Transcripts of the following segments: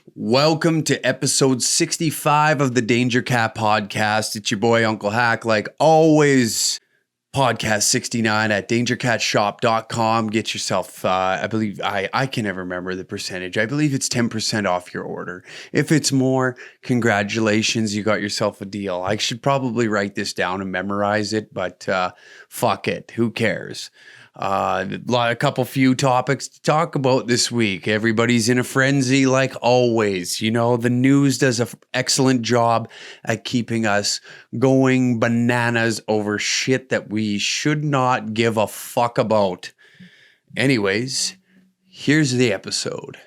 Welcome to episode 65 of the Danger Cat podcast. It's your boy Uncle Hack, like always. Podcast 69 at dangercatshop.com. Get yourself, I can never remember the percentage. I believe it's 10% off your order. If it's more, congratulations, you got yourself a deal. I should probably write this down and memorize it, but fuck it. Who cares? A couple few topics to talk about this week. Everybody's in a frenzy like always. You know, the news does an excellent job at keeping us going bananas over shit that we should not give a fuck about. Anyways, here's the episode.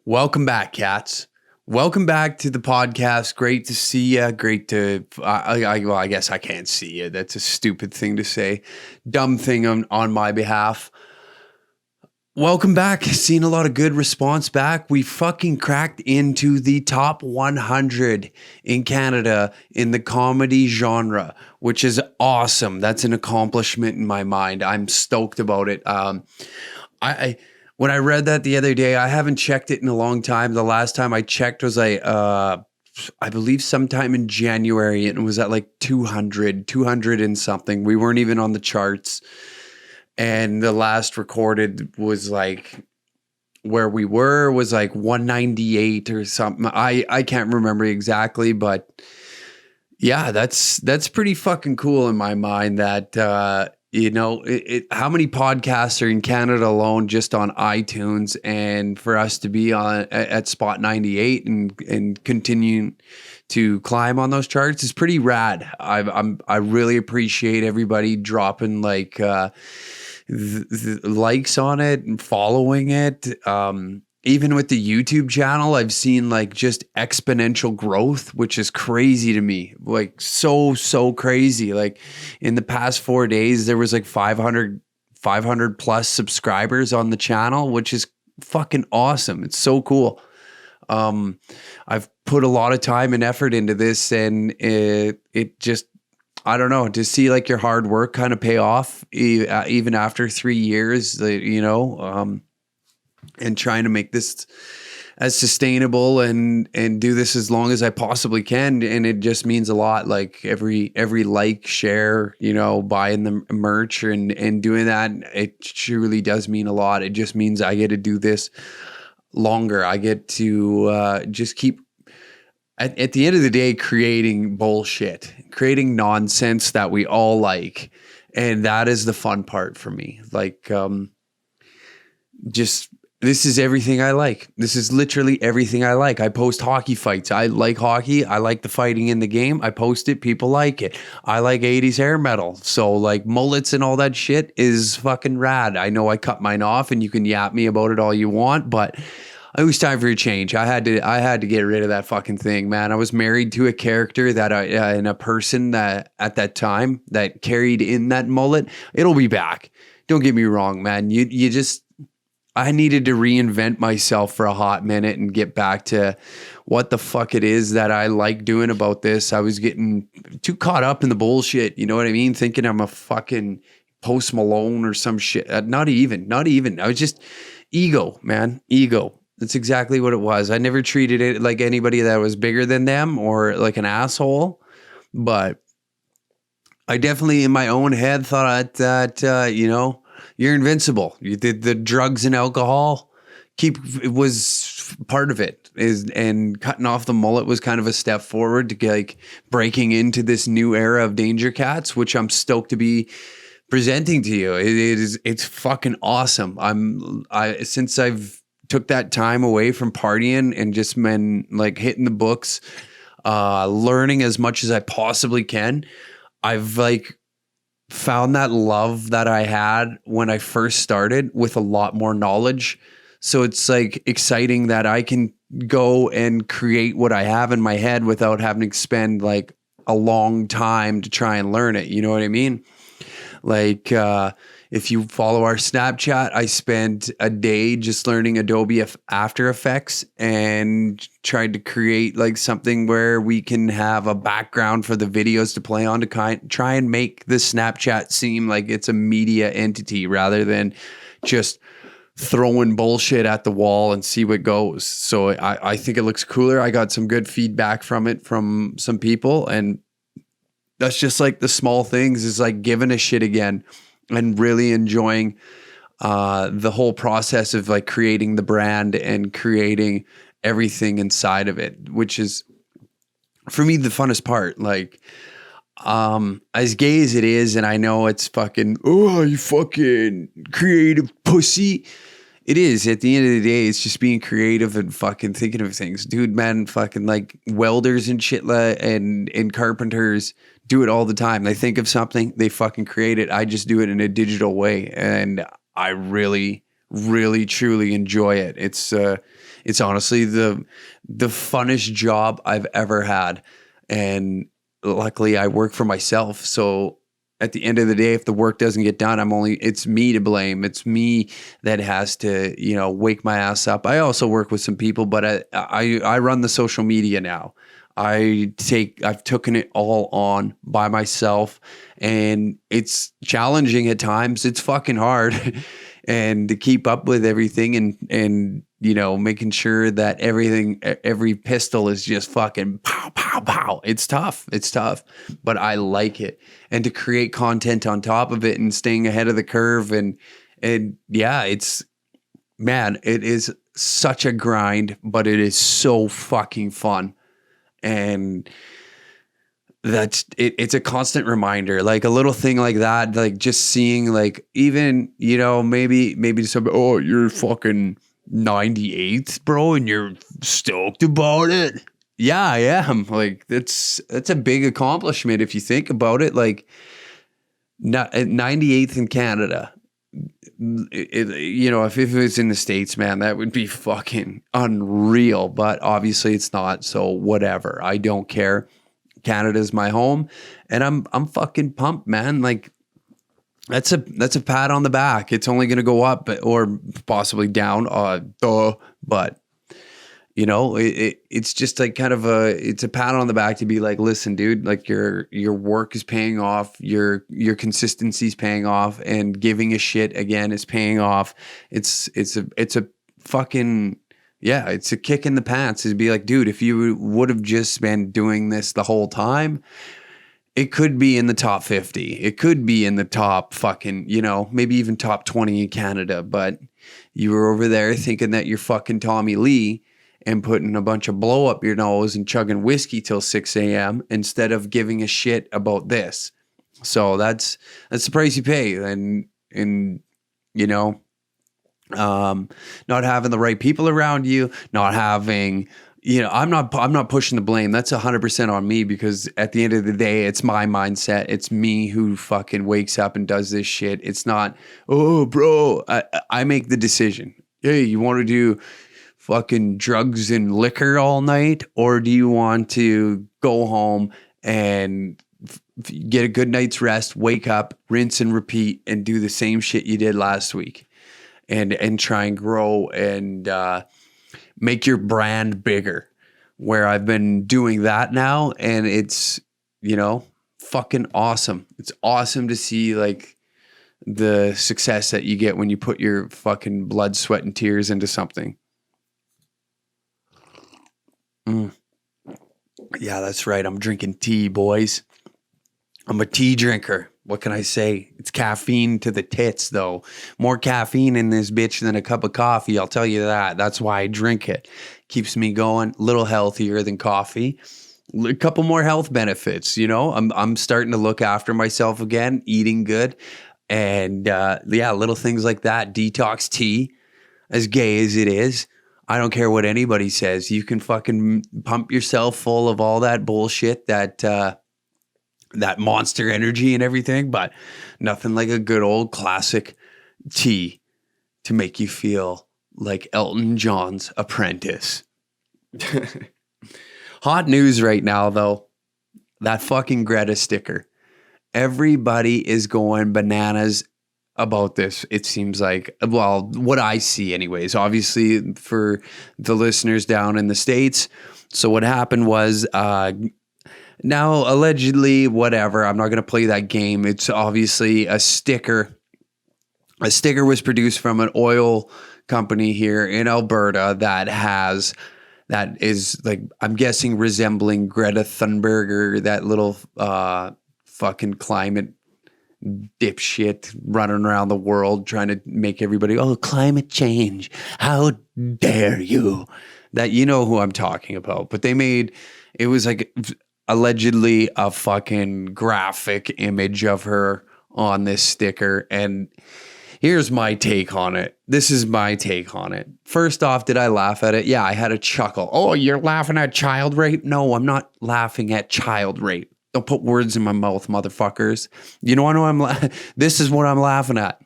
Welcome back, cats. Welcome back to the podcast. Great to see you. Great to, I guess I can't see you. That's a stupid thing to say. Dumb thing on my behalf. Welcome back. Seen a lot of good response back. We fucking cracked into the top 100 in Canada in the comedy genre, which is awesome. That's an accomplishment in my mind. I'm stoked about it. When I read that the other day, I haven't checked it in a long time. The last time I checked was I believe sometime in January, and it was at like 200 and something. We weren't even on the charts. And the last recorded was like where we were was like 198 or something. I can't remember exactly, but yeah, that's pretty fucking cool in my mind that, you know, how many podcasts are in Canada alone just on iTunes, and for us to be at spot 98 and continuing to climb on those charts is pretty rad. I really appreciate everybody dropping like the likes on it and following it. Even with the YouTube channel, I've seen like just exponential growth, which is crazy to me. Like so crazy. Like in the past 4 days, there was like 500 plus subscribers on the channel, which is fucking awesome. It's so cool. I've put a lot of time and effort into this, and it just, I don't know, to see like your hard work kind of pay off even after 3 years, you know, and trying to make this as sustainable and do this as long as I possibly can. And it just means a lot. Like every like, share, you know, buying the merch and doing that, it truly does mean a lot. It just means I get to do this longer. I get to just keep at the end of the day, creating bullshit, creating nonsense that we all like. And that is the fun part for me. Like, this is everything I like. This is literally everything I like. I post hockey fights. I like hockey. I like the fighting in the game. I post it. People like it. I like 80s hair metal. So like mullets and all that shit is fucking rad. I know I cut mine off, and you can yap me about it all you want, but it was time for a change. I had to get rid of that fucking thing, man. I was married to a character that and a person that at that time that carried in that mullet. It'll be back. Don't get me wrong, man. You just, I needed to reinvent myself for a hot minute and get back to what the fuck it is that I like doing about this. I was getting too caught up in the bullshit. You know what I mean? Thinking I'm a fucking Post Malone or some shit. Not even. I was just ego, man. Ego. That's exactly what it was. I never treated it like anybody that was bigger than them or like an asshole. But I definitely in my own head thought that, you know, you're invincible. You did the drugs and alcohol. It was part of it. And cutting off the mullet was kind of a step forward to like breaking into this new era of Danger Cats, which I'm stoked to be presenting to you. It's fucking awesome. Since I've took that time away from partying and just been like hitting the books, learning as much as I possibly can, I've like found that love that I had when I first started with a lot more knowledge. So it's like exciting that I can go and create what I have in my head without having to spend like a long time to try and learn it. You know what I mean? Like, If you follow our Snapchat, I spent a day just learning Adobe After Effects and tried to create like something where we can have a background for the videos to play on to try and make the Snapchat seem like it's a media entity rather than just throwing bullshit at the wall and see what goes. So I think it looks cooler. I got some good feedback from it from some people, and that's just like the small things is like giving a shit again and really enjoying the whole process of like creating the brand and creating everything inside of it, which is for me the funnest part. Like as gay as it is, and I know it's fucking, oh, you fucking creative pussy. It is. At the end of the day, it's just being creative and fucking thinking of things. Dude, man, fucking like welders and shit and carpenters do it all the time. They think of something, they fucking create it. I just do it in a digital way. And I really, really, truly enjoy it. It's honestly the funnest job I've ever had. And luckily I work for myself. So at the end of the day, if the work doesn't get done, it's me to blame. It's me that has to, wake my ass up. I also work with some people, but I run the social media now. I've taken it all on by myself, and it's challenging at times. It's fucking hard. And to keep up with everything and making sure that every pistol is just fucking pow, pow, pow. It's tough. But I like it. And to create content on top of it and staying ahead of the curve and yeah, it is such a grind, but it is so fucking fun. And that's it. It's a constant reminder, like a little thing like that, like just seeing like even, maybe somebody, oh, you're fucking 98th, bro, and you're stoked about it. Yeah, I am. Like that's a big accomplishment if you think about it. Like not at 98th in Canada. If it was in the States, man, that would be fucking unreal. But obviously it's not. So whatever. I don't care. Canada's my home, and I'm fucking pumped, man. Like that's a pat on the back. It's only going to go up or possibly down. But it's just like kind of it's a pat on the back to be like, listen, dude, like your work is paying off, your consistency's paying off, and giving a shit again is paying off. It's a fucking, yeah, it's a kick in the pants to be like, dude, if you would have just been doing this the whole time, it could be in the top 50. It could be in the top fucking, maybe even top 20 in Canada. But you were over there thinking that you're fucking Tommy Lee and putting a bunch of blow up your nose and chugging whiskey till 6 a.m. instead of giving a shit about this. So that's the price you pay. And not having the right people around you, not having, I'm not pushing the blame. That's 100% on me, because at the end of the day, it's my mindset. It's me who fucking wakes up and does this shit. It's not, oh, bro, I make the decision. Hey, you want to do fucking drugs and liquor all night? Or do you want to go home and get a good night's rest, wake up, rinse and repeat, and do the same shit you did last week? And try and grow and make your brand bigger, where I've been doing that now. And it's, fucking awesome. It's awesome to see like the success that you get when you put your fucking blood, sweat, and tears into something. Yeah, that's right. I'm drinking tea, boys. I'm a tea drinker. What can I say? It's caffeine to the tits, though. More caffeine in this bitch than a cup of coffee, I'll tell you that. That's why I drink it. Keeps me going. A little healthier than coffee. A couple more health benefits, I'm starting to look after myself again, eating good. And little things like that. Detox tea, as gay as it is. I don't care what anybody says. You can fucking pump yourself full of all that bullshit, that Monster Energy and everything, but nothing like a good old classic tea to make you feel like Elton John's apprentice. Hot news right now, though. That fucking Greta Sticker. Everybody is going bananas about this. It seems like, well, what I see anyways, obviously for the listeners down in the States. So what happened was, now allegedly, whatever, I'm not going to play that game. It's obviously a sticker. A sticker was produced from an oil company here in Alberta that is like, I'm guessing resembling Greta Thunberg, or that little fucking climate dipshit running around the world trying to make everybody, oh, climate change, how dare you? That, you know who I'm talking about. But they made, it was like allegedly a fucking graphic image of her on this sticker. And here's my take on it. This is my take on it. First off, did I laugh at it? Yeah, I had a chuckle. Oh, you're laughing at child rape? No, I'm not laughing at child rape. Don't put words in my mouth, motherfuckers. You know what this is what I'm laughing at.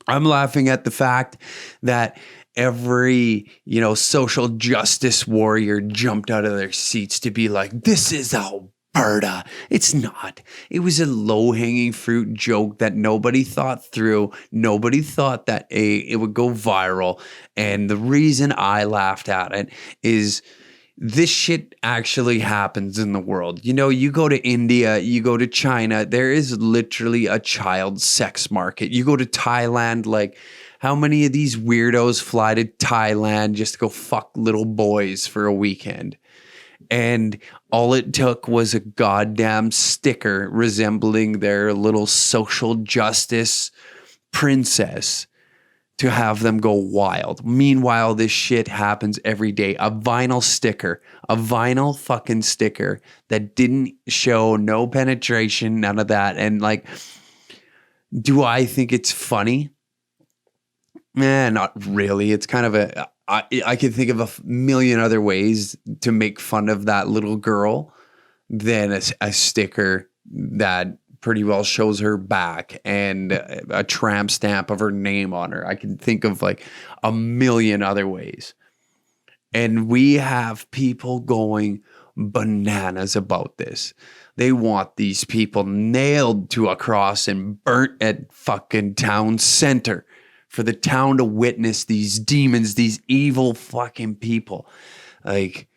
I'm laughing at the fact that every, social justice warrior jumped out of their seats to be like, this is Alberta. It's not. It was a low-hanging fruit joke that nobody thought through. Nobody thought that it would go viral. And the reason I laughed at it is this shit actually happens in the world. You go to India, you go to China, there is literally a child sex market. You go to Thailand, like, how many of these weirdos fly to Thailand just to go fuck little boys for a weekend? And all it took was a goddamn sticker resembling their little social justice princess to have them go wild. Meanwhile, this shit happens every day. A vinyl fucking sticker that didn't show no penetration, none of that. And like, do I think it's funny? Not really. It's kind of I can think of a million other ways to make fun of that little girl than a sticker that pretty well shows her back and a tramp stamp of her name on her. I can think of like a million other ways. And we have people going bananas about this. They want these people nailed to a cross and burnt at fucking town center for the town to witness these demons, these evil fucking people. Like,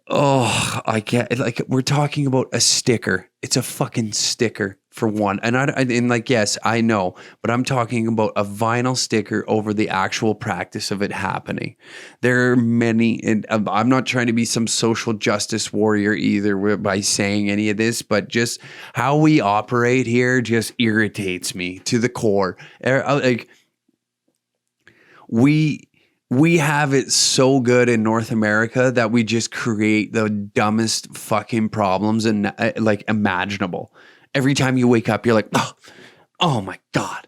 oh, I can't. Like, we're talking about a sticker. It's a fucking sticker for one. And like, yes, I know, but I'm talking about a vinyl sticker over the actual practice of it happening. There are many, and I'm not trying to be some social justice warrior either by saying any of this, but just how we operate here just irritates me to the core. Like, we have it so good in North America that we just create the dumbest fucking problems and like imaginable. Every time you wake up, you're like, oh my God,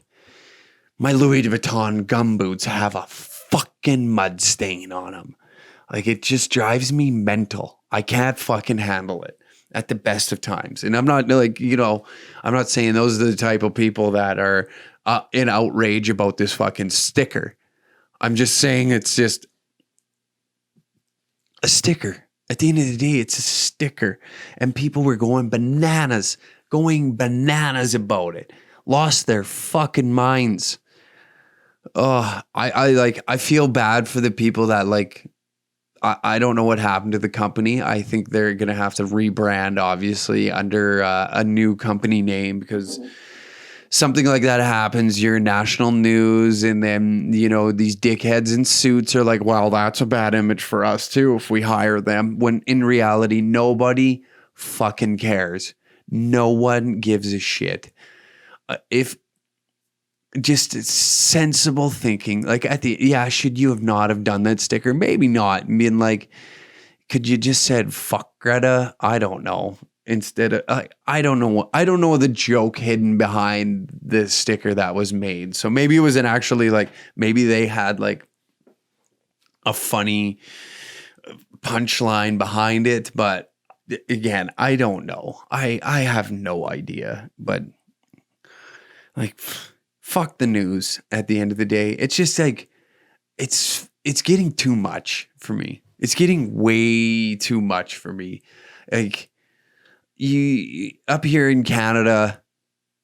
my Louis Vuitton gumboots have a fucking mud stain on them. Like, it just drives me mental. I can't fucking handle it at the best of times. And I'm not like, I'm not saying those are the type of people that are in outrage about this fucking sticker. I'm just saying it's just a sticker. At the end of the day, it's a sticker. And people were going bananas about it. Lost their fucking minds. Oh, I feel bad for the people that like, I don't know what happened to the company. I think they're going to have to rebrand, obviously, under a new company name, because something like that happens, you're national news, and then, these dickheads in suits are like, well, that's a bad image for us too if we hire them. When in reality, nobody fucking cares. No one gives a shit. If just sensible thinking, like should you have not have done that sticker? Maybe not. I mean, like, could you just said, fuck Greta? I don't know. Instead of I don't know the joke hidden behind the sticker that was made. So maybe it wasn't actually like, maybe they had like a funny punchline behind it, but again, I don't know. I have no idea, but like, fuck the news at the end of the day. It's just like, it's getting too much for me. It's getting way too much for me. Like, you up here in Canada,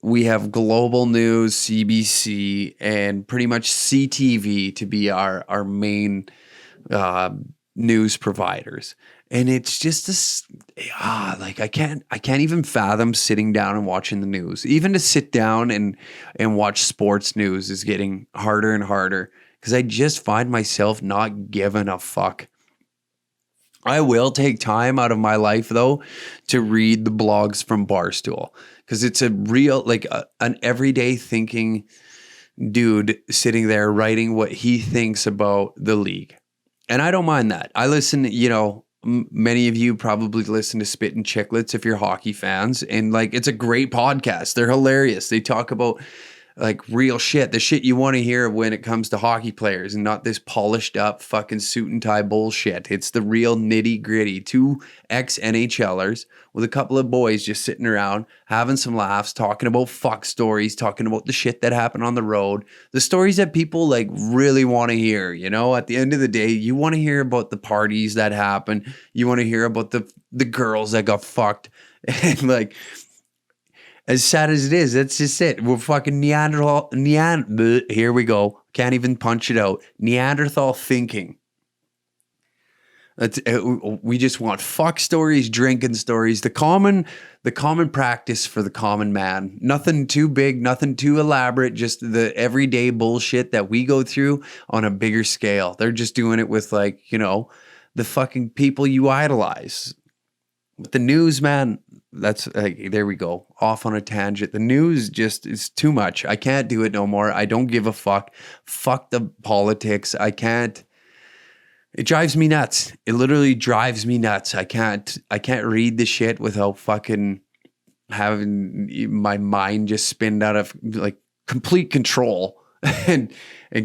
we have global news, CBC, and pretty much CTV to be our main uh, news providers. And it's just this, like I can't even fathom sitting down and watching the news. Even to sit down and watch sports news is getting harder and harder because I just find myself not giving a fuck. I will take time out of my life though to read the blogs from Barstool because it's a real, like an everyday thinking dude sitting there writing what he thinks about the league. And I don't mind that. I listen, many of you probably listen to Spit and Chicklets if you're hockey fans. And like, it's a great podcast. They're hilarious. They talk about like real shit, the shit you want to hear when it comes to hockey players and not this polished up fucking suit and tie bullshit. It's the real nitty gritty. Two ex NHLers with a couple of boys just sitting around having some laughs, talking about fuck stories, talking about the shit that happened on the road, the stories that people like really want to hear. At the end of the day, you want to hear about the parties that happen. You want to hear about the girls that got fucked and like, as sad as it is, that's just it. We're fucking here we go. Can't even punch it out. Neanderthal thinking. We just want fuck stories, drinking stories, the common practice for the common man. Nothing too big, nothing too elaborate, just the everyday bullshit that we go through on a bigger scale. They're just doing it with like, the fucking people you idolize. With the news, man, that's like, there we go. Off on a tangent. The news just is too much. I can't do it no more. I don't give a fuck. Fuck the politics. I can't. It drives me nuts. It literally drives me nuts. I can't read the shit without fucking having my mind just spin out of like complete control and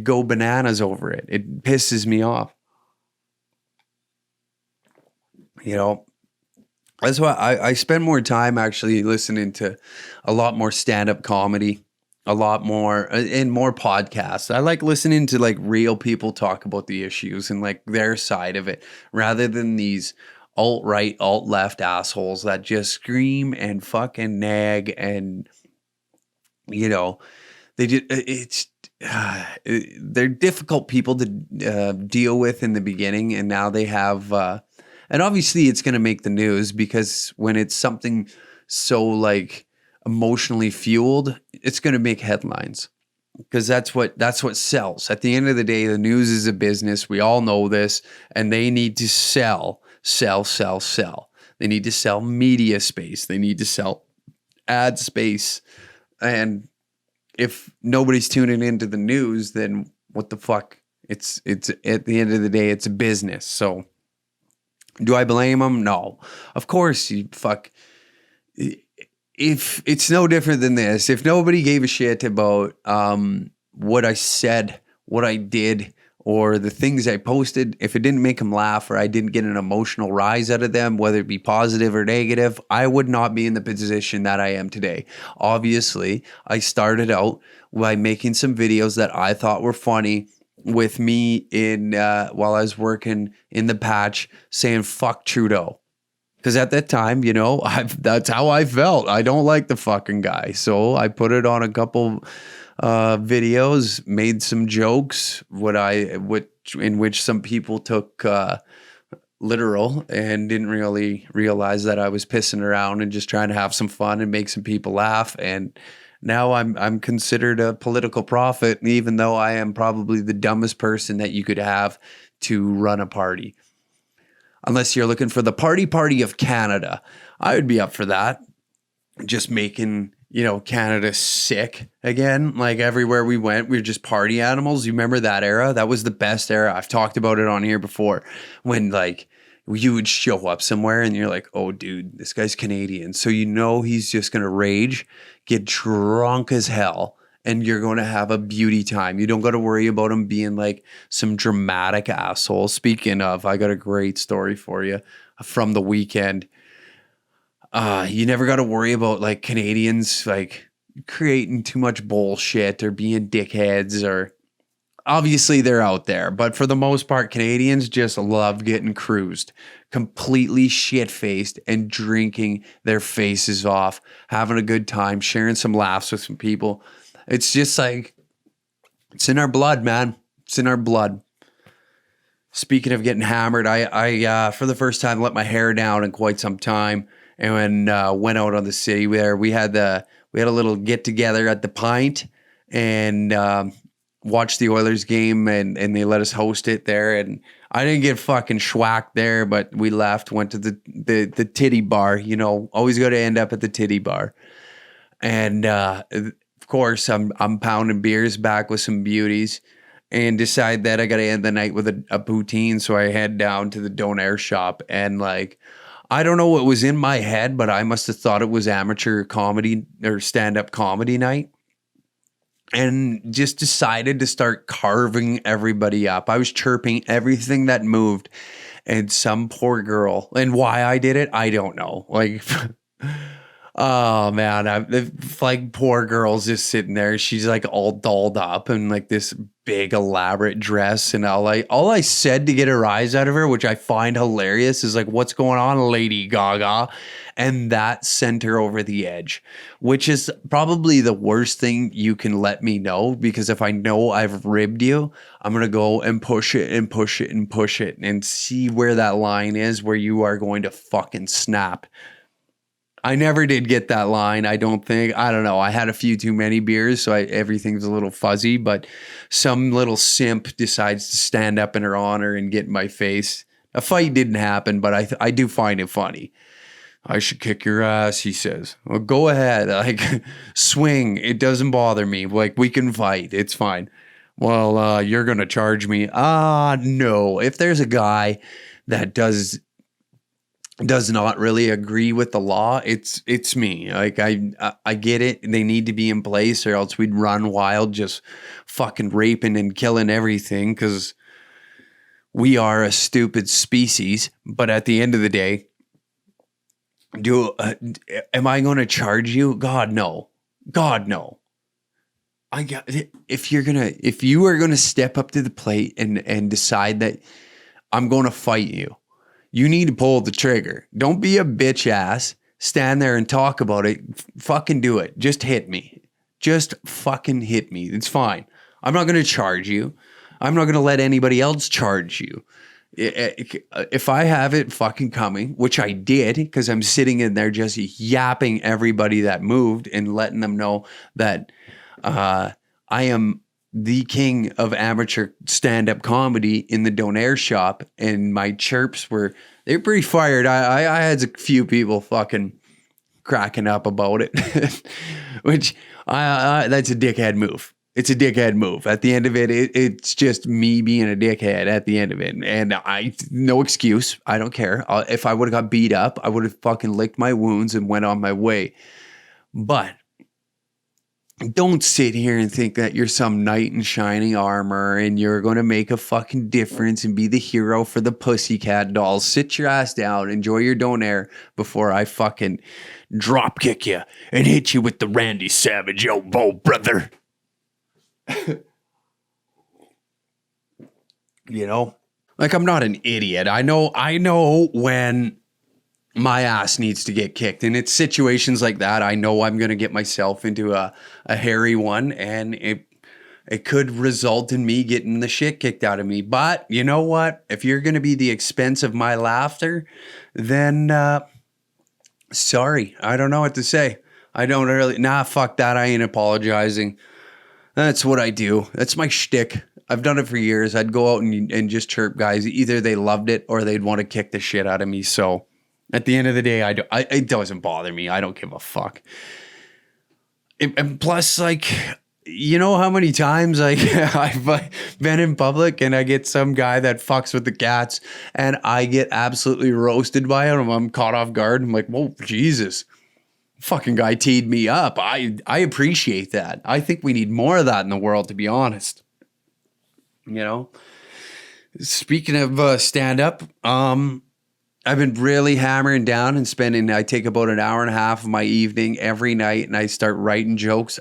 go bananas over it. It pisses me off. That's why I spend more time actually listening to a lot more stand-up comedy, a lot more and more podcasts. I like listening to like real people talk about the issues and like their side of it rather than these alt-right, alt-left assholes that just scream and fucking nag and they just they're difficult people to deal with in the beginning, and now they have and obviously it's going to make the news because when it's something so like emotionally fueled, it's going to make headlines because that's what sells. At the end of the day, the news is a business. We all know this, and they need to sell. They need to sell media space. They need to sell ad space. And if nobody's tuning into the news, then what the fuck? It's at the end of the day, it's a business. So do I blame them? No. Of course, you fuck. If it's no different than this, if nobody gave a shit about what I said, what I did, or the things I posted, if it didn't make them laugh or I didn't get an emotional rise out of them, whether it be positive or negative, I would not be in the position that I am today. Obviously, I started out by making some videos that I thought were funny with me in while I was working in the patch saying fuck Trudeau. Because at that time, that's how I felt. I don't like the fucking guy. So I put it on a couple videos, made some jokes, in which some people took literal and didn't really realize that I was pissing around and just trying to have some fun and make some people laugh. And now I'm considered a political prophet, even though I am probably the dumbest person that you could have to run a party. Unless you're looking for the party of Canada, I would be up for that. Just making, Canada sick again. Like everywhere we went, we were just party animals. You remember that era? That was the best era. I've talked about it on here before when like you would show up somewhere and you're like, oh, dude, this guy's Canadian. So he's just going to rage, get drunk as hell, and you're going to have a beauty time. You don't got to worry about him being like some dramatic asshole. Speaking of, I got a great story for you from the weekend. You never got to worry about like Canadians like creating too much bullshit or being dickheads or Obviously, they're out there, but for the most part, Canadians just love getting cruised, completely shit faced and drinking their faces off, having a good time, sharing some laughs with some people. It's just like, it's in our blood, man. It's in our blood. Speaking of getting hammered, I for the first time let my hair down in quite some time, and went out on the city where we had a little get together at the Pint, and watched the Oilers game, and they let us host it there, and I didn't get fucking schwacked there, but we left, went to the titty bar. You know, always got to end up at the titty bar, and of course I'm pounding beers back with some beauties, and decide that I got to end the night with a poutine. So I head down to the Donair shop, and like, I don't know what was in my head, but I must have thought it was amateur comedy or stand-up comedy night, and just decided to start carving everybody up. I was chirping everything that moved, and some poor girl, and why I did it, I don't know. Like, oh man, like, poor girl's just sitting there. She's like all dolled up in like this big elaborate dress, and all I said to get a rise out of her, which I find hilarious, is like, "What's going on, Lady Gaga?" And that sent her over the edge, which is probably the worst thing you can let me know, because if I know I've ribbed you, I'm gonna go and push it and push it and push it and see where that line is where you are going to fucking snap. I never did get that line, I don't think. I don't know. I had a few too many beers, so everything's a little fuzzy, but some little simp decides to stand up in her honor and get in my face. A fight didn't happen, but I do find it funny. "I should kick your ass," he says. "Well, go ahead. Like, swing. It doesn't bother me. Like, we can fight. It's fine." "Well, you're going to charge me." No. If there's a guy that does not really agree with the law, it's me. Like, I get it. They need to be in place, or else we'd run wild, just fucking raping and killing everything, because we are a stupid species. But at the end of the day, am I going to charge you? God, no. God, no. If you are gonna step up to the plate and decide that I'm going to fight you, you need to pull the trigger. Don't be a bitch ass. Stand there and talk about it. Fucking do it. Just hit me. Just fucking hit me. It's fine. I'm not going to charge you. I'm not going to let anybody else charge you. If I have it fucking coming, which I did, because I'm sitting in there just yapping everybody that moved and letting them know that I am the king of amateur stand-up comedy in the Donair shop, and my chirps they were pretty fired. I had a few people fucking cracking up about it, which that's a dickhead move. It's a dickhead move. At the end of it, it's just me being a dickhead at the end of it. And no excuse. I don't care. If I would have got beat up, I would have fucking licked my wounds and went on my way. But don't sit here and think that you're some knight in shining armor and you're going to make a fucking difference and be the hero for the pussycat dolls. Sit your ass down, enjoy your donair before I fucking drop kick you and hit you with the Randy Savage elbow, brother. You know, like, I'm not an idiot. I know when my ass needs to get kicked, and it's situations like that. I know I'm going to get myself into a hairy one, and it could result in me getting the shit kicked out of me. But you know what? If you're going to be the expense of my laughter, then sorry, I don't know what to say. I don't really. Nah, fuck that. I ain't apologizing. That's what I do. That's my shtick. I've done it for years. I'd go out and just chirp guys. Either they loved it or they'd want to kick the shit out of me. So at the end of the day, it doesn't bother me. I don't give a fuck. And plus, like, you know how many times I've been in public and I get some guy that fucks with the cats and I get absolutely roasted by him. I'm caught off guard. I'm like, whoa, Jesus. Fucking guy teed me up. I appreciate that. I think we need more of that in the world, to be honest. You know? Speaking of stand-up, I've been really hammering down and I take about an hour and a half of my evening every night and I start writing jokes.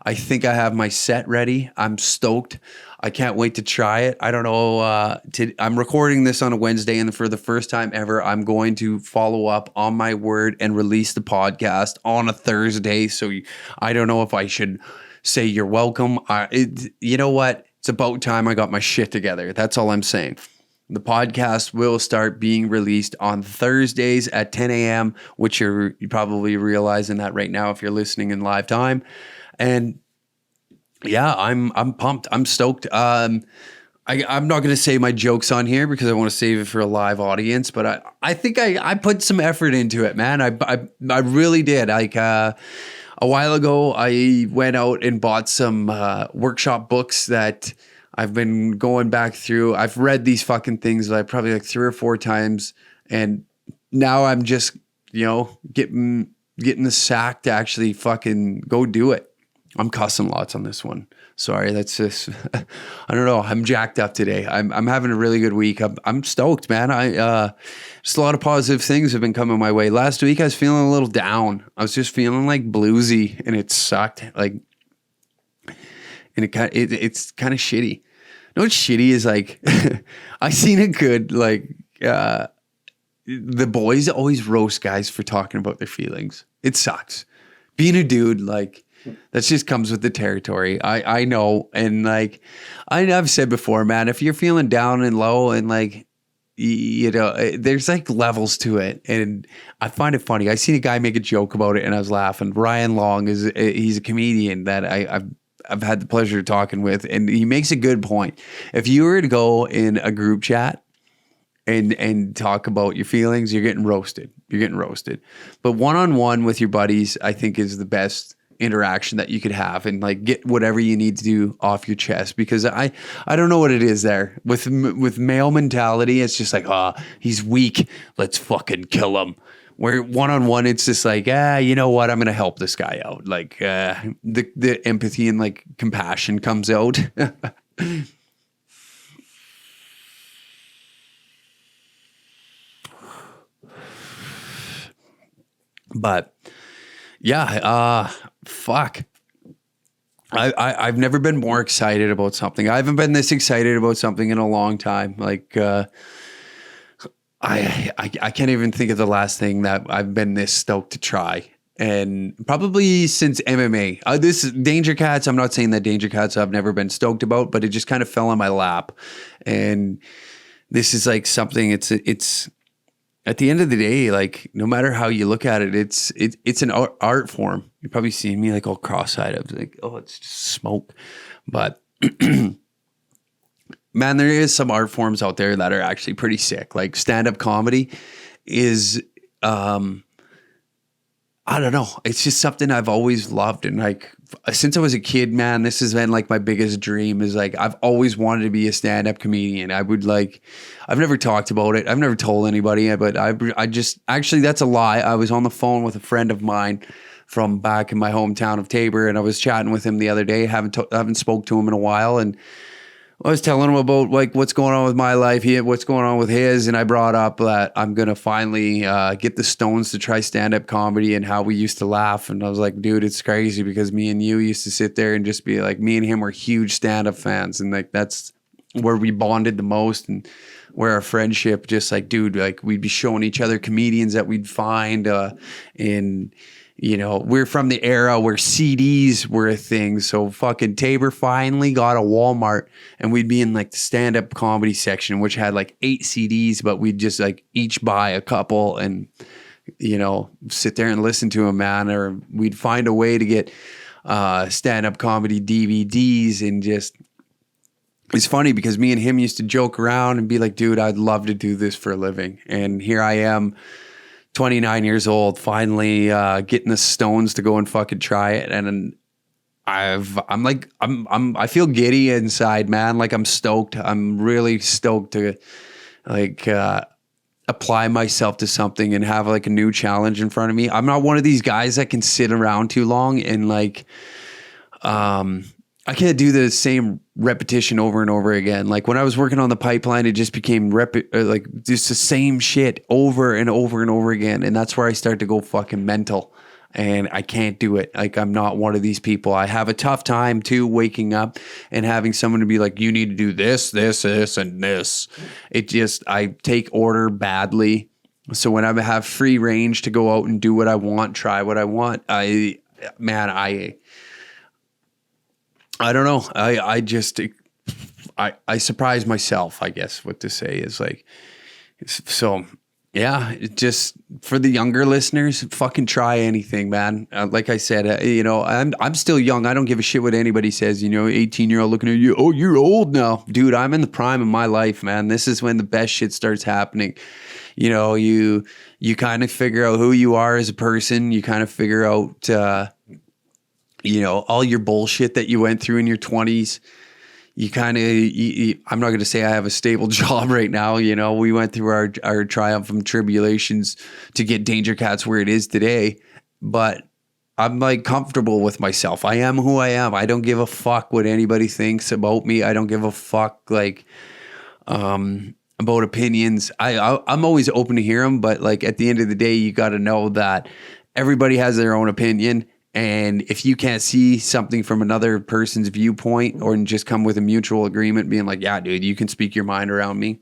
I think I have my set ready. I'm stoked. I can't wait to try it. I don't know. I'm recording this on a Wednesday, and for the first time ever, I'm going to follow up on my word and release the podcast on a Thursday. So I don't know if I should say you're welcome. You know what? It's about time I got my shit together. That's all I'm saying. The podcast will start being released on Thursdays at 10 a.m., which you're probably realizing that right now if you're listening in live time. And yeah, I'm pumped. I'm stoked. I'm not going to say my jokes on here because I want to save it for a live audience, but I think I put some effort into it, man. I really did. Like a while ago, I went out and bought some workshop books that I've been going back through. I've read these fucking things like probably like 3 or 4 times, and now I'm just, getting the sack to actually fucking go do it. I'm cussing lots on this one. Sorry, that's just I don't know. I'm jacked up today. I'm having a really good week. I'm stoked, man. Just a lot of positive things have been coming my way. Last week I was feeling a little down. I was just feeling like bluesy, and it sucked. Like, and it's kind of shitty. You know what's shitty is like I seen a good like the boys always roast guys for talking about their feelings. It sucks. Being a dude, like, that just comes with the territory. I know. And like, I've said before, man, if you're feeling down and low and like, there's like levels to it. And I find it funny. I seen a guy make a joke about it and I was laughing. Ryan Long he's a comedian that I've had the pleasure of talking with, and he makes a good point. If you were to go in a group chat and talk about your feelings, you're getting roasted. But one-on-one with your buddies, I think, is the best interaction that you could have, and like get whatever you need to do off your chest, because I don't know what it is there with male mentality. It's just like, he's weak, let's fucking kill him. Where one-on-one, it's just like, you know what, I'm gonna help this guy out. Like the empathy and like compassion comes out. But yeah, fuck. I've never been more excited about something. I haven't been this excited about something in a long time. Like, I can't even think of the last thing that I've been this stoked to try. And probably since MMA. This Danger Cats, I'm not saying that Danger Cats I've never been stoked about, but it just kind of fell on my lap. And this is like something, it's at the end of the day, like, no matter how you look at it, it's an art form. You're probably seeing me like all cross-eyed. I was like, it's just smoke. But man, there is some art forms out there that are actually pretty sick. Like stand-up comedy is, I don't know. It's just something I've always loved. And like, since I was a kid, man, this has been like my biggest dream, is like, I've always wanted to be a stand-up comedian. I've never talked about it. I've never told anybody, but I just, actually, that's a lie. I was on the phone with a friend of mine from back in my hometown of Tabor, and I was chatting with him the other day. Haven't spoke to him in a while. And I was telling him about like what's going on with my life, what's going on with his, and I brought up that I'm gonna finally get the Stones to try stand-up comedy and how we used to laugh. And I was like, dude, it's crazy because me and you used to sit there and just be like, me and him were huge stand-up fans, and like that's where we bonded the most, and where our friendship just like, dude, like we'd be showing each other comedians that we'd find, and we're from the era where CDs were a thing. So fucking Tabor finally got a Walmart, and we'd be in like the stand-up comedy section, which had like 8 CDs, but we'd just like each buy a couple and, sit there and listen to them, man. Or we'd find a way to get stand-up comedy DVDs, and just, it's funny because me and him used to joke around and be like, dude, I'd love to do this for a living. And here I am, 29 years old, finally getting the Stones to go and fucking try it. And I feel giddy inside, man. Like I'm stoked. I'm really stoked to like apply myself to something and have like a new challenge in front of me. I'm not one of these guys that can sit around too long and like, I can't do the same repetition over and over again. Like when I was working on the pipeline, it just became like just the same shit over and over and over again. And that's where I start to go fucking mental. and I can't do it. Like, I'm not one of these people. I have a tough time too waking up and having someone to be like, you need to do this, this, this, and this. It just, I take order badly. So when I have free range to go out and do what I want, try what I want, I don't know. I surprise myself, I guess what to say is like, so yeah, just for the younger listeners, fucking try anything, man. Like I said, I'm still young. I don't give a shit what anybody says, 18-year-old looking at you. Oh, you're old now. Dude, I'm in the prime of my life, man. This is when the best shit starts happening. You kind of figure out who you are as a person. You kind of figure out, all your bullshit that you went through in your 20s. You kind of, I'm not going to say I have a stable job right now. We went through our triumph and tribulations to get Danger Cats where it is today, but I'm like comfortable with myself. I am who I am. I don't give a fuck what anybody thinks about me. I don't give a fuck about opinions. I'm always open to hear them, but like at the end of the day, you got to know that everybody has their own opinion. And if you can't see something from another person's viewpoint or just come with a mutual agreement being like, yeah, dude, you can speak your mind around me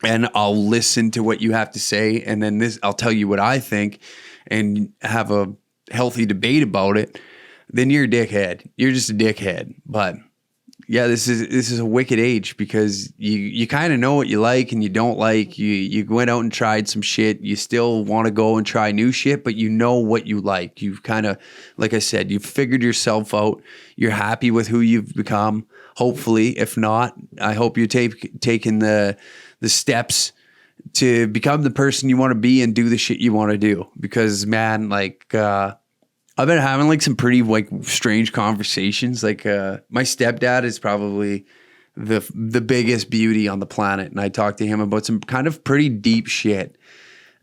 and I'll listen to what you have to say. And then I'll tell you what I think and have a healthy debate about it. Then you're a dickhead. You're just a dickhead. But yeah, this is a wicked age because you kind of know what you like and you don't like. You went out and tried some shit. You still want to go and try new shit, but you know what you like. You've kind of, like I said, you've figured yourself out. You're happy with who you've become. Hopefully, if not, I hope you're taking the steps to become the person you want to be and do the shit you want to do. Because man, I've been having like some pretty like strange conversations. Like my stepdad is probably the biggest beauty on the planet. And I talked to him about some kind of pretty deep shit.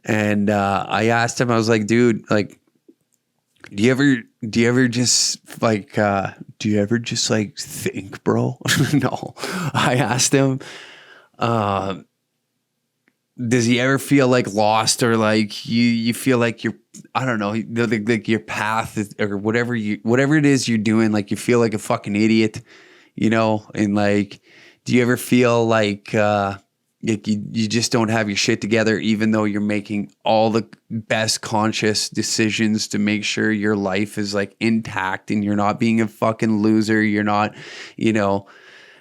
And I asked him, I was like, dude, like, do you ever just think, bro? No. I asked him, does he ever feel like lost or like you feel like you're, I don't know, like your path is, or whatever it is you're doing, like you feel like a fucking idiot, and like, do you ever feel like you just don't have your shit together, even though you're making all the best conscious decisions to make sure your life is like intact and you're not being a fucking loser. You're not,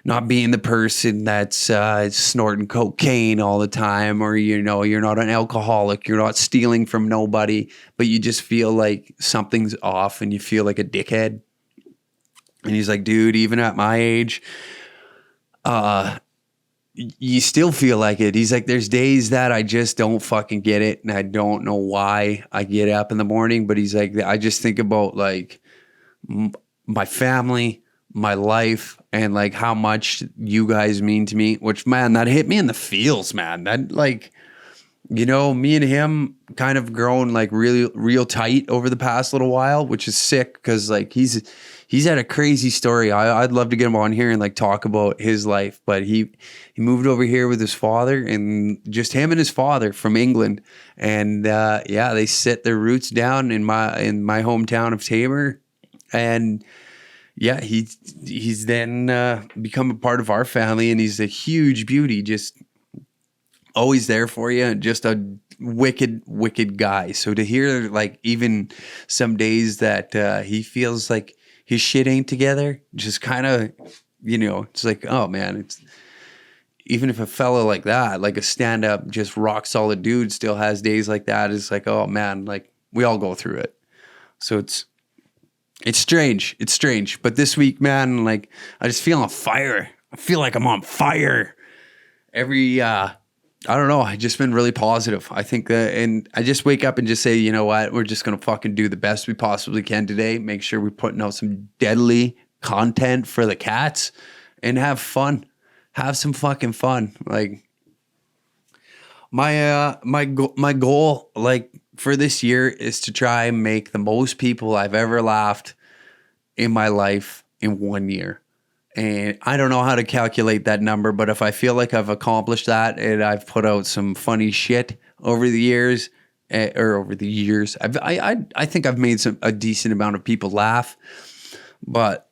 not being the person that's snorting cocaine all the time, or, you're not an alcoholic, you're not stealing from nobody, but you just feel like something's off and you feel like a dickhead. And he's like, dude, even at my age, you still feel like it. He's like, there's days that I just don't fucking get it. And I don't know why I get up in the morning, but he's like, I just think about like my family, my life, and like how much you guys mean to me, which, man, that hit me in the feels, man. That like, me and him kind of grown like really real tight over the past little while, which is sick because like he's had a crazy story. I'd love to get him on here and like talk about his life, but he moved over here with his father, and just him and his father from England, and they set their roots down in my hometown of Taber, and yeah, he's then become a part of our family, and he's a huge beauty, just always there for you, and just a wicked guy. So to hear like even some days that he feels like his shit ain't together, just kind of, it's like, oh man, it's even if a fella like that, like a stand up, just rock solid dude still has days like that, it's like, oh man, like we all go through it. So it's strange. It's strange. But this week, man, like I just feel on fire. I feel like I'm on fire. I don't know. I just been really positive. I think and I just wake up and just say, you know what? We're just going to fucking do the best we possibly can today. Make sure we're putting out some deadly content for the cats and have fun. Have some fucking fun. Like my goal, like for this year, is to try and make the most people I've ever laughed in my life in 1 year. And I don't know how to calculate that number, but if I feel like I've accomplished that and I've put out some funny shit over the years, or over the years. I think I've made a decent amount of people laugh, but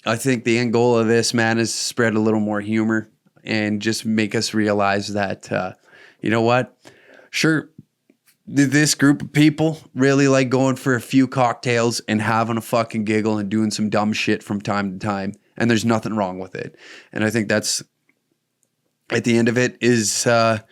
I think the end goal of this, man, is to spread a little more humor and just make us realize that, you know what? Sure, this group of people really like going for a few cocktails and having a fucking giggle and doing some dumb shit from time to time. And there's nothing wrong with it. And I think that's, at the end of it, is, I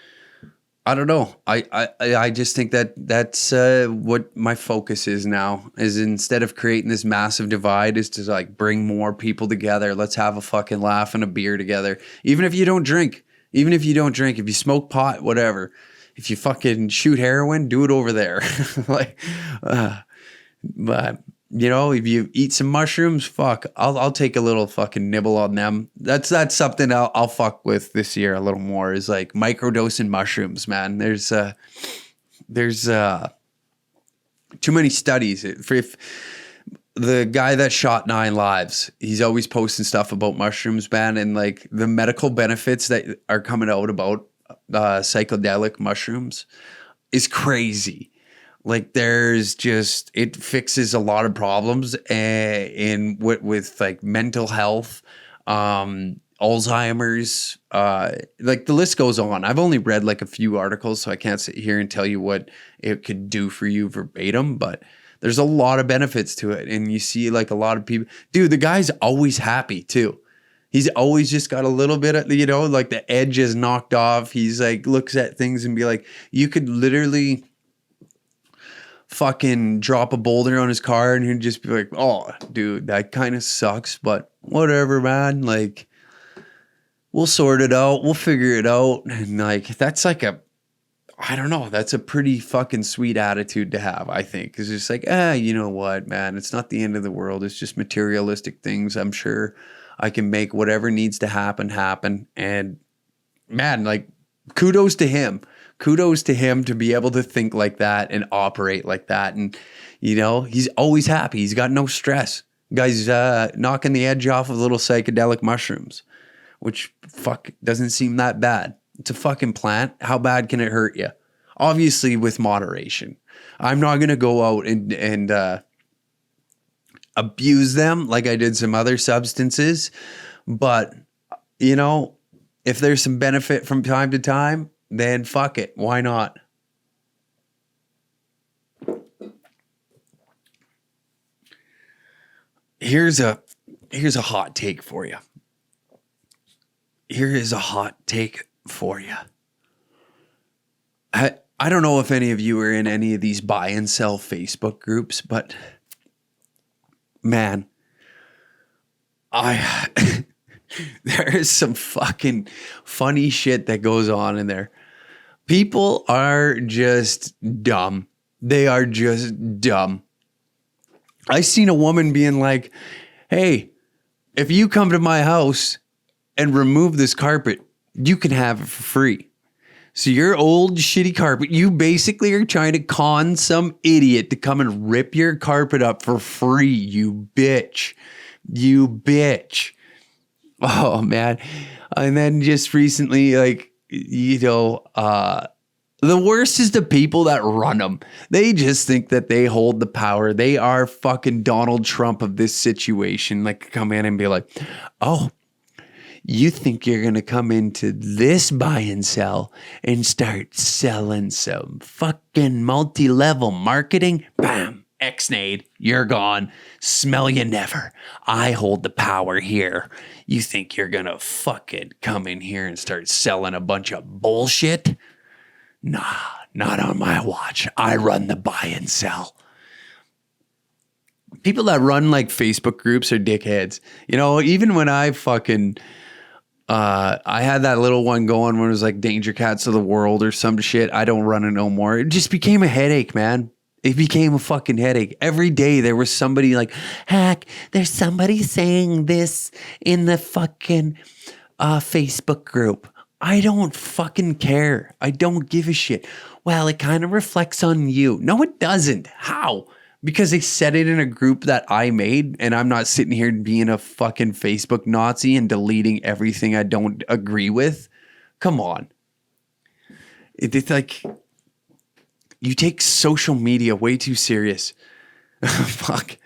don't know. I just think that's what my focus is now, is instead of creating this massive divide, is to like bring more people together. Let's have a fucking laugh and a beer together. Even if you don't drink, if you smoke pot, whatever, if you fucking shoot heroin, do it over there. Like, but you know, if you eat some mushrooms, fuck, I'll take a little fucking nibble on them. That's something I'll fuck with this year a little more, is like microdosing mushrooms, man. There's too many studies. If the guy that shot 9 lives, he's always posting stuff about mushrooms, man, and like the medical benefits that are coming out about psychedelic mushrooms is crazy. Like there's just, it fixes a lot of problems in with like mental health, Alzheimer's, like the list goes on. I've only read like a few articles, so I can't sit here and tell you what it could do for you verbatim, but there's a lot of benefits to it. And you see like a lot of people, dude, the guy's always happy too. He's always just got a little bit of, you know, like the edge is knocked off. He's like, looks at things and be like, you could literally fucking drop a boulder on his car and he'd just be like, oh, dude, that kind of sucks, but whatever, man. Like, we'll sort it out. We'll figure it out. And like, that's like I don't know. That's a pretty fucking sweet attitude to have, I think. It's just like, you know what, man? It's not the end of the world. It's just materialistic things. I'm sure I can make whatever needs to happen. And man, like, kudos to him. Kudos to him to be able to think like that and operate like that. And, you know, he's always happy. He's got no stress. Guy's knocking the edge off of little psychedelic mushrooms, which fuck doesn't seem that bad. It's a fucking plant. How bad can it hurt you? Obviously with moderation. I'm not going to go out and abuse them like I did some other substances. But, you know, if there's some benefit from time to time, then fuck it. Why not? Here's a hot take for you. Here is a hot take for you. I don't know if any of you are in any of these buy and sell Facebook groups, but man, there is some fucking funny shit that goes on in there. People are just dumb. They are just dumb. I seen a woman being like, hey, if you come to my house and remove this carpet, you can have it for free. So your old shitty carpet, you basically are trying to con some idiot to come and rip your carpet up for free, you bitch. You bitch. Oh, man. And then just recently, like, you know, the worst is the people that run them. They just think that they hold the power. They are fucking Donald Trump of this situation. Like, come in and be like, oh, you think you're going to come into this buy and sell and start selling some fucking multi-level marketing? Bam, X-nade, you're gone. Smell you never. I hold the power here. You think you're going to fucking come in here and start selling a bunch of bullshit? Nah, not on my watch. I run the buy and sell. People that run like Facebook groups are dickheads. You know, even when I fucking... I had that little one going when it was like Danger Cats of the World or some shit. I don't run it no more. It just became a headache, man. It became a fucking headache. Every day there was somebody like, heck, there's somebody saying this in the fucking Facebook group. I don't fucking care. I don't give a shit. Well, it kind of reflects on you. No, it doesn't. How? Because they said it in a group that I made, and I'm not sitting here being a fucking Facebook Nazi and deleting everything I don't agree with. Come on. It's like, You take social media way too serious. Fuck.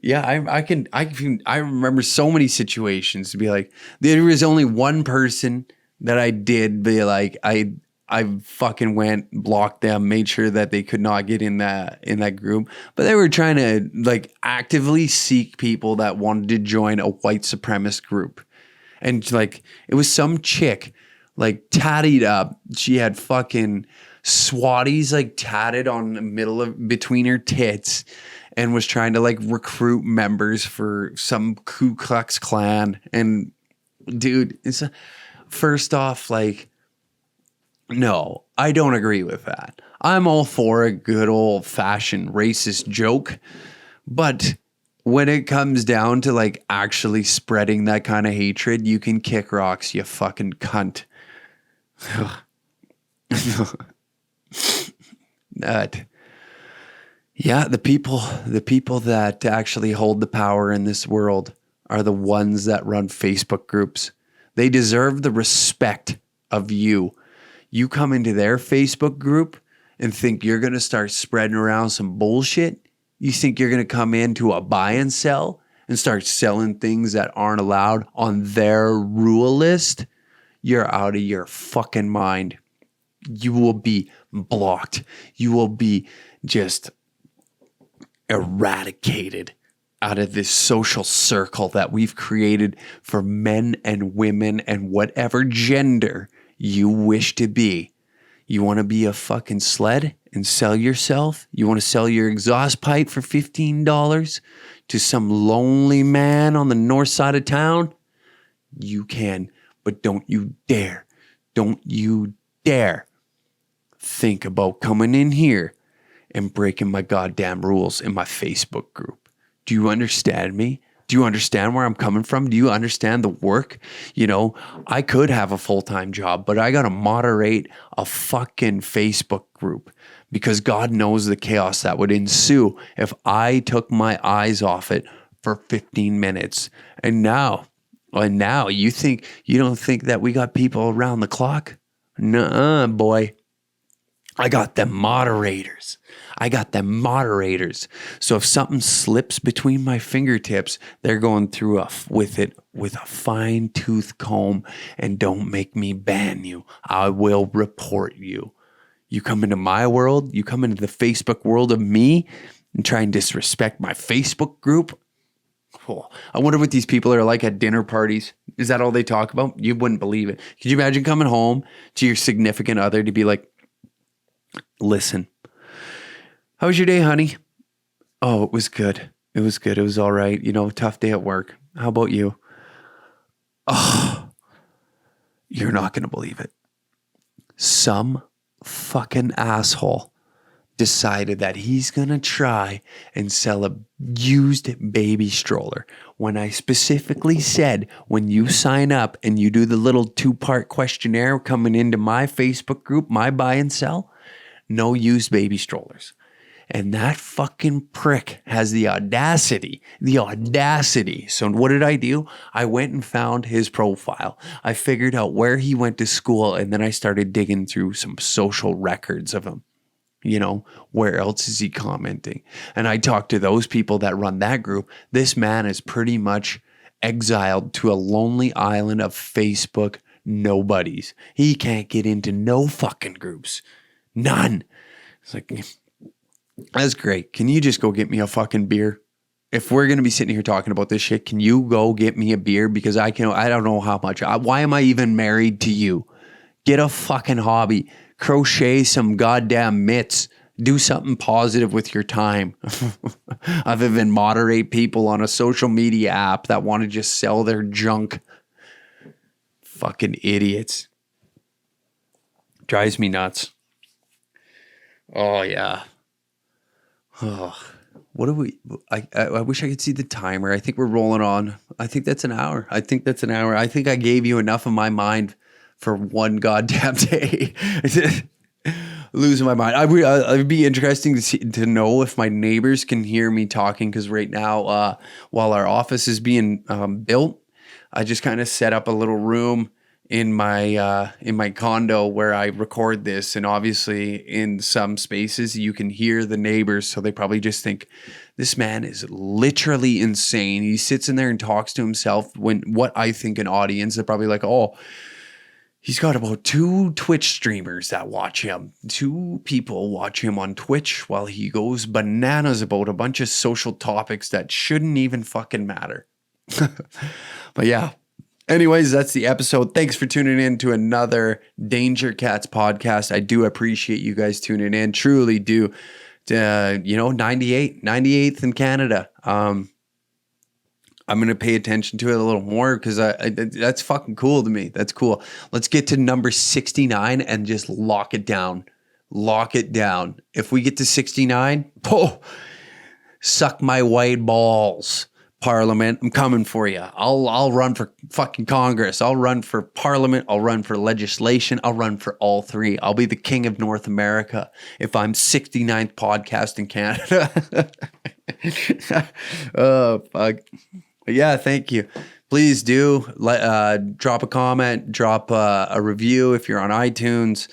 Yeah, I remember so many situations to be like, there was only one person that I did be like, I fucking went, blocked them, made sure that they could not get in that group. But they were trying to like actively seek people that wanted to join a white supremacist group. And like it was some chick like tatted up. She had fucking swatties like tatted on the middle of between her tits and was trying to like recruit members for some Ku Klux Klan. And dude, first off, like, no, I don't agree with that. I'm all for a good old fashioned racist joke, but when it comes down to like actually spreading that kind of hatred, you can kick rocks, you fucking cunt. That, yeah, the people that actually hold the power in this world are the ones that run Facebook groups. They deserve the respect of you. You come into their Facebook group and think you're going to start spreading around some bullshit. You think you're going to come into a buy and sell and start selling things that aren't allowed on their rule list. You're out of your fucking mind. You will be blocked. You will be just eradicated out of this social circle that we've created for men and women and whatever gender you wish to be. You want to be a fucking sled and sell yourself? You want to sell your exhaust pipe for $15 to some lonely man on the north side of town? You can, but don't you dare think about coming in here and breaking my goddamn rules in my Facebook group. Do you understand me? Do you understand where I'm coming from? Do you understand the work? You know, I could have a full-time job, but I got to moderate a fucking Facebook group because God knows the chaos that would ensue if I took my eyes off it for 15 minutes. And now you don't think that we got people around the clock? Nuh-uh, boy. I got them moderators. So if something slips between my fingertips, they're going through with a fine tooth comb, and don't make me ban you. I will report you. You come into my world, you come into the Facebook world of me and try and disrespect my Facebook group. Oh, I wonder what these people are like at dinner parties. Is that all they talk about? You wouldn't believe it. Could you imagine coming home to your significant other to be like, listen, how was your day, honey? Oh, it was good. It was all right. You know, tough day at work. How about you? Oh, you're not going to believe it. Some fucking asshole decided that he's going to try and sell a used baby stroller when I specifically said, when you sign up and you do the little 2-part questionnaire coming into my Facebook group, my buy and sell, no used baby strollers. And that fucking prick has the audacity. So what did I do? I went and found his profile. I figured out where he went to school, and then I started digging through some social records of him. You know, where else is he commenting? And I talked to those people that run that group. This man is pretty much exiled to a lonely island of Facebook nobodies. He can't get into no fucking groups. None. It's like, that's great. Can you just go get me a fucking beer? If we're going to be sitting here talking about this shit, can you go get me a beer? Because I don't know how much. Why am I even married to you? Get a fucking hobby. Crochet some goddamn mitts. Do something positive with your time. Other than moderate people on a social media app that want to just sell their junk. Fucking idiots. Drives me nuts. Oh, yeah. Oh, what do we? I wish I could see the timer. I think we're rolling on. I think that's an hour. I think I gave you enough of my mind for one goddamn day. Losing my mind. It'd be interesting to know if my neighbors can hear me talking, because right now, while our office is being built, I just kind of set up a little room in my condo where I record this, and obviously in some spaces you can hear the neighbors, so they probably just think this man is literally insane. He sits in there and talks to himself. When what I think an audience, they're probably like, oh, he's got about 2 Twitch streamers that watch him. 2 people watch him on Twitch while he goes bananas about a bunch of social topics that shouldn't even fucking matter. But yeah. Anyways, that's the episode. Thanks for tuning in to another Danger Cats podcast. I do appreciate you guys tuning in. Truly do. 98th in Canada. I'm going to pay attention to it a little more because that's fucking cool to me. That's cool. Let's get to number 69 and just lock it down. Lock it down. If we get to 69, suck my white balls. Parliament, I'm coming for you. I'll run for fucking Congress. I'll run for Parliament. I'll run for legislation. I'll run for all 3. I'll be the king of North America if I'm 69th podcast in Canada. Oh, fuck. Yeah, thank you. Please do drop a comment, drop a review if you're on iTunes.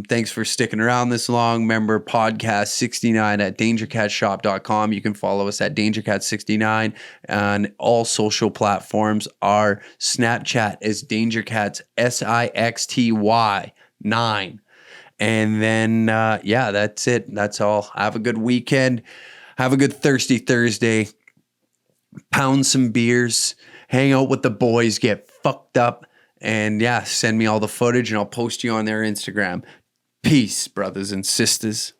Thanks for sticking around this long. Remember, podcast 69 at dangercatshop.com. You can follow us at dangercat69 on all social platforms. Our Snapchat is dangercats, SIXTY 9. And then, that's it. That's all. Have a good weekend. Have a good Thirsty Thursday. Pound some beers. Hang out with the boys. Get fucked up. And yeah, send me all the footage and I'll post you on their Instagram. Peace, brothers and sisters.